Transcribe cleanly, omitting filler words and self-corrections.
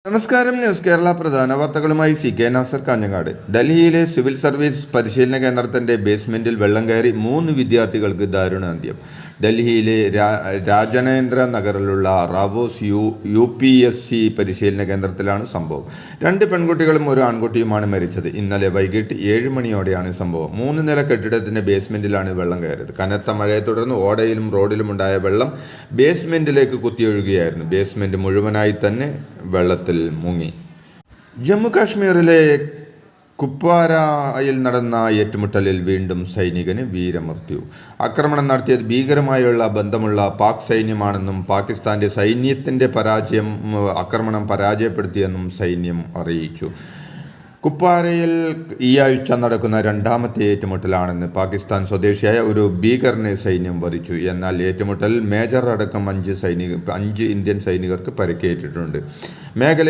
നമസ്കാരം. ന്യൂസ് കേരള പ്രധാന വാർത്തകളുമായി CK നാസർ കാഞ്ഞങ്ങാട്. ഡൽഹിയിലെ സിവിൽ സർവീസ് പരിശീലന കേന്ദ്രത്തിന്റെ ബേസ്മെന്റിൽ വെള്ളം കയറി 3 വിദ്യാർത്ഥികൾക്ക് ദാരുണാന്ത്യം. ഡൽഹിയിലെ രാജനേന്ദ്ര നഗറിലുള്ള റാവോസ് UPSC പരിശീലന കേന്ദ്രത്തിലാണ് സംഭവം. 2 പെൺകുട്ടികളും 1 ആൺകുട്ടിയുമാണ് മരിച്ചത്. ഇന്നലെ വൈകിട്ട് 7 മണിയോടെയാണ് സംഭവം. 3 നില കെട്ടിടത്തിന്റെ ബേസ്മെന്റിലാണ് വെള്ളം കയറിയത്. കനത്ത മഴയെ തുടർന്ന് ഓടയിലും റോഡിലും ഉണ്ടായ വെള്ളം ബേസ്മെന്റിലേക്ക് കുത്തിയൊഴുകുകയായിരുന്നു. ബേസ്മെന്റ് മുഴുവനായി തന്നെ വെള്ളത്തിൽ മുങ്ങി. ജമ്മു കാശ്മീരിലെ കുപ്വാരയിൽ നടന്ന ഏറ്റുമുട്ടലിൽ വീണ്ടും സൈനികന് വീരമൃത്യു. ആക്രമണം നടത്തിയത് ഭീകരമായുള്ള ബന്ധമുള്ള പാക് സൈന്യമാണെന്നും പാകിസ്ഥാന്റെ സൈന്യത്തിന്റെ ആക്രമണം പരാജയപ്പെടുത്തിയെന്നും സൈന്യം അറിയിച്ചു. കുപ്വാരയിൽ ഈ ആഴ്ച നടക്കുന്ന 2ാമത്തെ ഏറ്റുമുട്ടലാണെന്ന് പാകിസ്ഥാൻ സ്വദേശിയായ ഒരു ഭീകരനെ സൈന്യം വധിച്ചു. എന്നാൽ ഏറ്റുമുട്ടലിൽ മേജർ അടക്കം 5 ഇന്ത്യൻ സൈനികർക്ക് പരിക്കേറ്റിട്ടുണ്ട്. മേഖലയിൽ